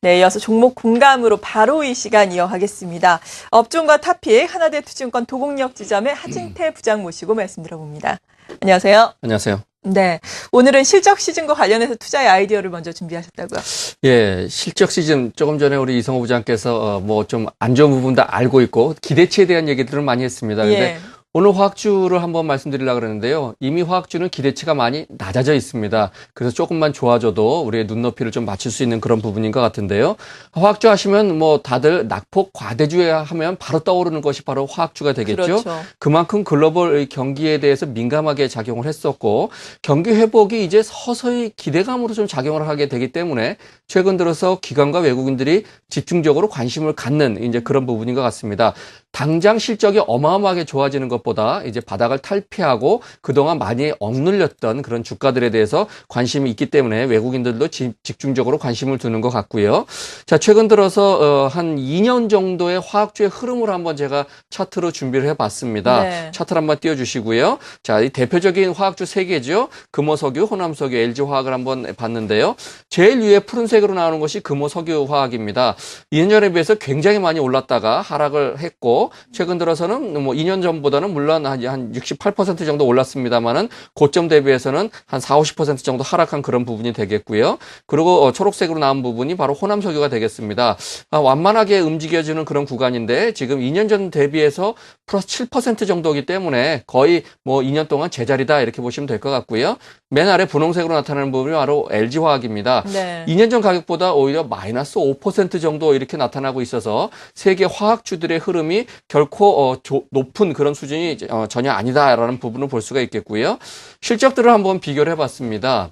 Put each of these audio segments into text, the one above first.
네, 이어서 종목 공감으로 바로 이 시간 이어가겠습니다. 업종과 탑픽 하나대투증권 도곡역 지점의 하진태 부장 모시고 말씀 들어봅니다. 안녕하세요. 안녕하세요. 네, 오늘은 실적 시즌과 관련해서 투자의 아이디어를 먼저 준비하셨다고요? 예, 실적 시즌 조금 전에 우리 이성호 부장께서 뭐 좀 안 좋은 부분도 알고 있고 기대치에 대한 얘기들을 많이 했습니다. 근데 예. 오늘 화학주를 한번 말씀드리려고 그러는데요. 이미 화학주는 기대치가 많이 낮아져 있습니다. 그래서 조금만 좋아져도 우리의 눈높이를 좀 맞출 수 있는 그런 부분인 것 같은데요. 화학주 하시면 뭐 다들 낙폭 과대주에 하면 바로 떠오르는 것이 바로 화학주가 되겠죠. 그렇죠. 그만큼 글로벌 경기에 대해서 민감하게 작용을 했었고 경기 회복이 이제 서서히 기대감으로 좀 작용을 하게 되기 때문에 최근 들어서 기관과 외국인들이 집중적으로 관심을 갖는 이제 그런 부분인 것 같습니다. 당장 실적이 어마어마하게 좋아지는 것보다 이제 바닥을 탈피하고 그동안 많이 억눌렸던 그런 주가들에 대해서 관심이 있기 때문에 외국인들도 집중적으로 관심을 두는 것 같고요. 자, 최근 들어서 한 2년 정도의 화학주의 흐름을 한번 제가 차트로 준비를 해봤습니다. 네. 차트를 한번 띄워주시고요. 자, 이 대표적인 화학주 3개죠. 금호석유, 호남석유, LG화학을 한번 봤는데요. 제일 위에 푸른색으로 나오는 것이 금호석유화학입니다. 2년 전에 비해서 굉장히 많이 올랐다가 하락을 했고 최근 들어서는 뭐 2년 전보다는 물론 한 68% 정도 올랐습니다만은 고점 대비해서는 한 40~50% 정도 하락한 그런 부분이 되겠고요. 그리고 초록색으로 나온 부분이 바로 호남석유가 되겠습니다. 완만하게 움직여지는 그런 구간인데 지금 2년 전 대비해서 플러스 7% 정도이기 때문에 거의 뭐 2년 동안 제자리다 이렇게 보시면 될 것 같고요. 맨 아래 분홍색으로 나타나는 부분이 바로 LG화학입니다. 네. 2년 전 가격보다 오히려 마이너스 5% 정도 이렇게 나타나고 있어서 세계 화학주들의 흐름이 결코 높은 그런 수준이 전혀 아니다라는 부분을 볼 수가 있겠고요. 실적들을 한번 비교를 해봤습니다.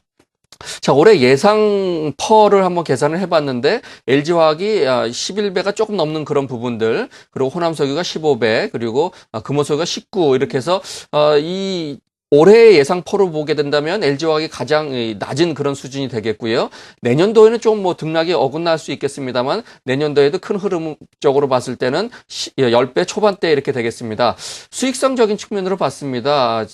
자, 올해 예상 퍼를 한번 계산을 해봤는데 LG화학이 11배가 조금 넘는 그런 부분들, 그리고 호남석유가 15배, 그리고 금호석유가 19 이렇게 해서 이 올해의 예상 퍼를 보게 된다면 LG화학이 가장 낮은 그런 수준이 되겠고요. 내년도에는 좀 뭐 등락이 어긋날 수 있겠습니다만 내년도에도 큰 흐름적으로 봤을 때는 10배 초반대 이렇게 되겠습니다. 수익성적인 측면으로 봤습니다.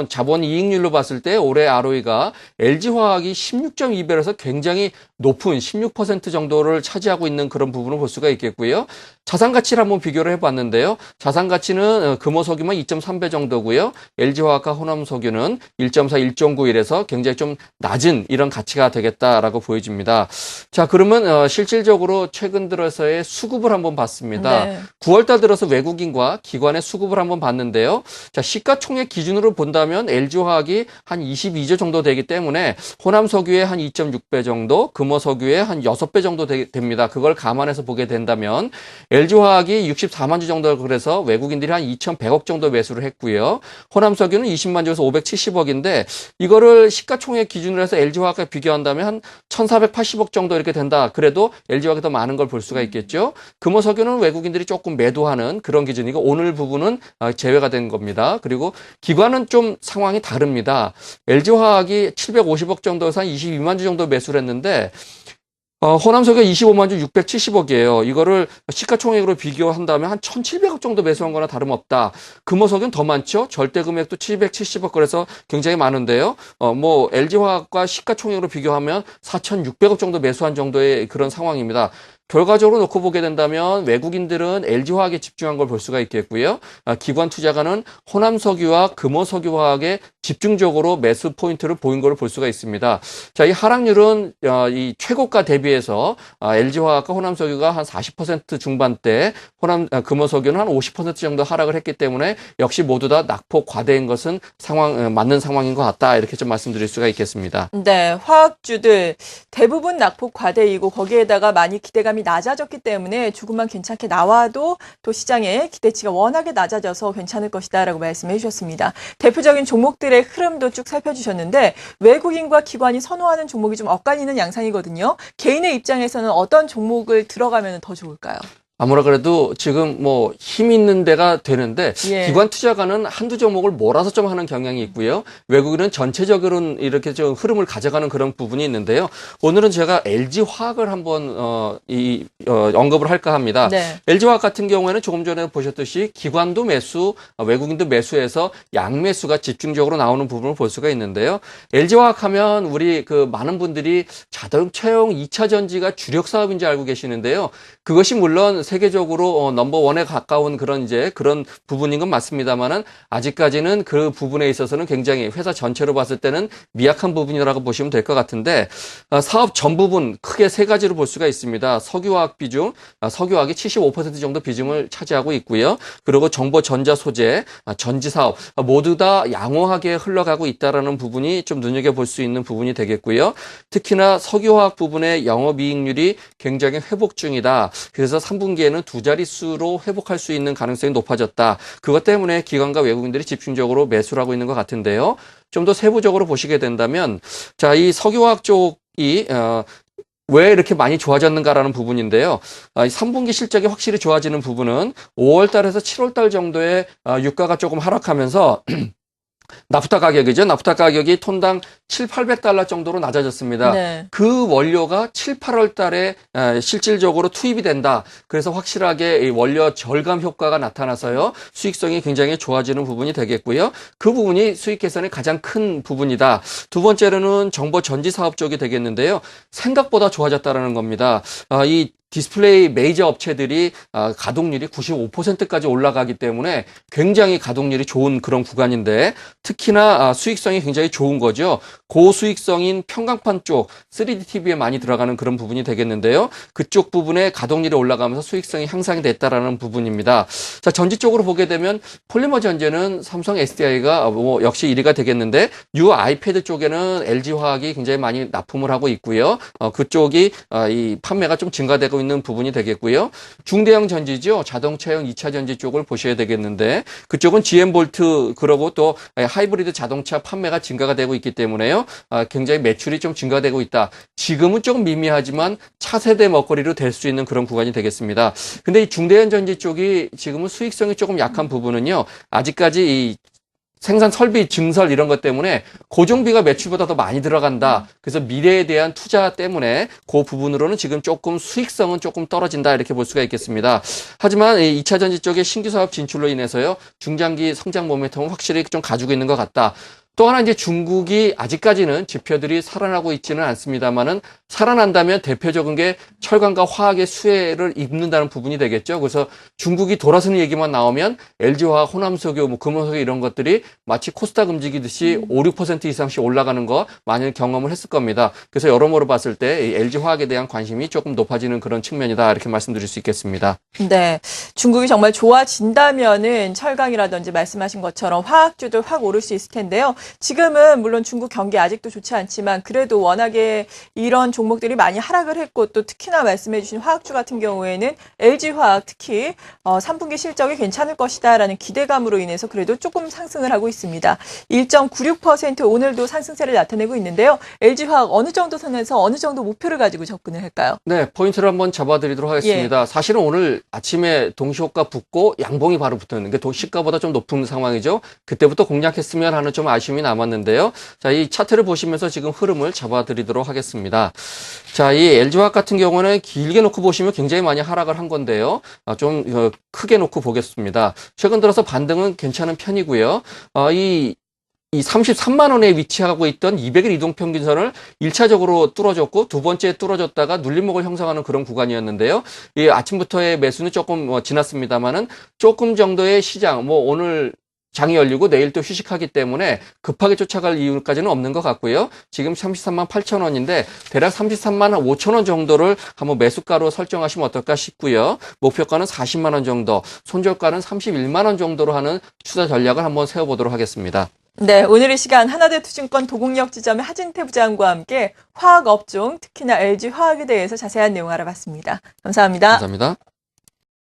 자본 이익률로 봤을 때 올해 ROE가 LG화학이 16.2배라서 굉장히 높은 16% 정도를 차지하고 있는 그런 부분을 볼 수가 있겠고요. 자산 가치를 한번 비교를 해봤는데요. 자산 가치는 금호석유만 2.3배 정도고요. LG화학과 호남석유는 1.4, 1.91에서 굉장히 좀 낮은 이런 가치가 되겠다라고 보여집니다. 자, 그러면 실질적으로 최근 들어서의 수급을 한번 봤습니다. 네. 9월달 들어서 외국인과 기관의 수급을 한번 봤는데요. 자, 시가총액 기준으로 본다면 LG화학이 한 22조 정도 되기 때문에 호남석유의 한 2.6배 정도, 금호석유의 한 6배 정도 됩니다. 그걸 감안해서 보게 된다면 LG화학이 64만 주 정도 그래서 외국인들이 한 2,100억 정도 매수를 했고요. 호남석유는 20만 주에서 570억인데 이거를 시가총액 기준으로 해서 LG화학과 비교한다면 한 1,480억 정도 이렇게 된다. 그래도 LG화학이 더 많은 걸 볼 수가 있겠죠. 금호석유는 외국인들이 조금 매도하는 그런 기준이고 오늘 부분은 제외가 된 겁니다. 그리고 기관은 좀 상황이 다릅니다. LG화학이 750억 정도에서 한 22만 주 정도 매수를 했는데 호남석유가 25만 주 670억이에요. 이거를 시가총액으로 비교한다면 한 1,700억 정도 매수한 거나 다름없다. 금호석유는 더 많죠? 절대 금액도 770억 그래서 굉장히 많은데요. 뭐 LG화학과 시가총액으로 비교하면 4,600억 정도 매수한 정도의 그런 상황입니다. 결과적으로 놓고 보게 된다면 외국인들은 LG화학에 집중한 걸 볼 수가 있겠고요. 기관 투자가는 호남석유와 금호석유화학에 집중적으로 매수 포인트를 보인 걸 볼 수가 있습니다. 자, 이 하락률은 이 최고가 대비해서 LG화학과 호남석유가 한 40% 중반대, 금호석유는 한 50% 정도 하락을 했기 때문에 역시 모두 다 낙폭 과대인 것은 맞는 상황인 것 같다. 이렇게 좀 말씀드릴 수가 있겠습니다. 네, 화학주들 대부분 낙폭 과대이고 거기에다가 많이 기대감이 낮아졌기 때문에 조금만 괜찮게 나와도 또 시장의 기대치가 워낙에 낮아져서 괜찮을 것이다라고 말씀해 주셨습니다. 대표적인 종목들의 흐름도 쭉 살펴주셨는데 외국인과 기관이 선호하는 종목이 좀 엇갈리는 양상이거든요. 개인의 입장에서는 어떤 종목을 들어가면 더 좋을까요? 아무라 그래도 지금 뭐 힘 있는 데가 되는데 예. 기관 투자가는 한두 종목을 몰아서 좀 하는 경향이 있고요. 외국인은 전체적으로는 이렇게 좀 흐름을 가져가는 그런 부분이 있는데요. 오늘은 제가 LG화학을 한번 언급을 할까 합니다. 네. LG화학 같은 경우에는 조금 전에 보셨듯이 기관도 매수, 외국인도 매수해서 양매수가 집중적으로 나오는 부분을 볼 수가 있는데요. LG화학 하면 우리 그 많은 분들이 자동차용 2차 전지가 주력 사업인 줄 알고 계시는데요. 그것이 물론 세계적으로 넘버원에 가까운 그런 부분인 건 맞습니다만은 아직까지는 그 부분에 있어서는 굉장히 회사 전체로 봤을 때는 미약한 부분이라고 보시면 될 것 같은데 사업 전 부분 크게 세 가지로 볼 수가 있습니다. 석유화학 비중, 석유화학이 75% 정도 비중을 차지하고 있고요. 그리고 정보 전자 소재, 전지 사업 모두 다 양호하게 흘러가고 있다라는 부분이 좀 눈여겨볼 수 있는 부분이 되겠고요. 특히나 석유화학 부분의 영업이익률이 굉장히 회복 중이다. 그래서 3분기에는 두 자릿수로 회복할 수 있는 가능성이 높아졌다. 그것 때문에 기관과 외국인들이 집중적으로 매수를 하고 있는 것 같은데요. 좀 더 세부적으로 보시게 된다면, 자, 이 석유화학 쪽이 왜 이렇게 많이 좋아졌는가라는 부분인데요. 3분기 실적이 확실히 좋아지는 부분은 5월 달에서 7월 달 정도에 유가가 조금 하락하면서 나프타 가격이죠. 나프타 가격이 톤당 7,800달러 정도로 낮아졌습니다. 네. 그 원료가 7, 8월 달에 실질적으로 투입이 된다. 그래서 확실하게 이 원료 절감 효과가 나타나서요. 수익성이 굉장히 좋아지는 부분이 되겠고요. 그 부분이 수익 개선의 가장 큰 부분이다. 두 번째로는 정보 전지 사업 쪽이 되겠는데요. 생각보다 좋아졌다는 겁니다. 이 디스플레이 메이저 업체들이 가동률이 95%까지 올라가기 때문에 굉장히 가동률이 좋은 그런 구간인데 특히나 수익성이 굉장히 좋은 거죠. 고수익성인 평강판 쪽 3D TV에 많이 들어가는 그런 부분이 되겠는데요. 그쪽 부분에 가동률이 올라가면서 수익성이 향상이 됐다라는 부분입니다. 자, 전지 쪽으로 보게 되면 폴리머 전지는 삼성 SDI가 역시 1위가 되겠는데 뉴 아이패드 쪽에는 LG화학이 굉장히 많이 납품을 하고 있고요. 그쪽이 이 판매가 좀 증가되고 있는 부분이 되겠고요. 중대형 전지죠. 자동차용 2차 전지 쪽을 보셔야 되겠는데 그쪽은 GM볼트 그러고 또 하이브리드 자동차 판매가 증가가 되고 있기 때문에요. 굉장히 매출이 좀 증가되고 있다. 지금은 조금 미미하지만 차세대 먹거리로 될 수 있는 그런 구간이 되겠습니다. 근데 이 중대형 전지 쪽이 지금은 수익성이 조금 약한 부분은요. 아직까지 이 생산 설비 증설 이런 것 때문에 고정비가 매출보다 더 많이 들어간다. 그래서 미래에 대한 투자 때문에 그 부분으로는 지금 조금 수익성은 조금 떨어진다 이렇게 볼 수가 있겠습니다. 하지만 이 2차 전지 쪽의 신규 사업 진출로 인해서요. 중장기 성장 모멘텀은 확실히 좀 가지고 있는 것 같다. 또 하나 이제 중국이 아직까지는 지표들이 살아나고 있지는 않습니다만은 살아난다면 대표적인 게 철강과 화학의 수혜를 입는다는 부분이 되겠죠. 그래서 중국이 돌아서는 얘기만 나오면 LG화학, 호남석유, 금호석유 이런 것들이 마치 코스닥 움직이듯이 5, 6% 이상씩 올라가는 거 많이 경험을 했을 겁니다. 그래서 여러모로 봤을 때 LG화학에 대한 관심이 조금 높아지는 그런 측면이다 이렇게 말씀드릴 수 있겠습니다. 네. 중국이 정말 좋아진다면은 철강이라든지 말씀하신 것처럼 화학주도 확 오를 수 있을 텐데요. 지금은 물론 중국 경기 아직도 좋지 않지만 그래도 워낙에 이런 종목들이 많이 하락을 했고 또 특히나 말씀해 주신 화학주 같은 경우에는 LG화학 특히 3분기 실적이 괜찮을 것이다라는 기대감으로 인해서 그래도 조금 상승을 하고 있습니다. 1.96% 오늘도 상승세를 나타내고 있는데요. LG화학 어느 정도 선에서 어느 정도 목표를 가지고 접근을 할까요? 네, 포인트를 한번 잡아드리도록 하겠습니다. 사실은 오늘 아침에 동시호가 붙고 양봉이 바로 붙었는 게 시가보다 좀 높은 상황이죠. 그때부터 공략했으면 하는 좀 아쉬움이 남았는데요. 자, 이 차트를 보시면서 지금 흐름을 잡아드리도록 하겠습니다. 자, 이 LG화학 같은 경우는 길게 놓고 보시면 굉장히 많이 하락을 한 건데요. 좀 크게 놓고 보겠습니다. 최근 들어서 반등은 괜찮은 편이고요. 이 33만 원에 위치하고 있던 200일 이동평균선을 1차적으로 뚫어줬고 두 번째 뚫어줬다가 눌림목을 형성하는 그런 구간이었는데요. 이 아침부터의 매수는 조금 지났습니다만은 조금 정도의 시장, 오늘 장이 열리고 내일 또 휴식하기 때문에 급하게 쫓아갈 이유까지는 없는 것 같고요. 지금 33만 8천 원인데 대략 33만 5천 원 정도를 한번 매수가로 설정하시면 어떨까 싶고요. 목표가는 40만 원 정도, 손절가는 31만 원 정도로 하는 투자 전략을 한번 세워보도록 하겠습니다. 네, 오늘 이 시간 하나대투증권 도곡역 지점의 하진태 부장과 함께 화학업종, 특히나 LG화학에 대해서 자세한 내용 알아봤습니다. 감사합니다. 감사합니다.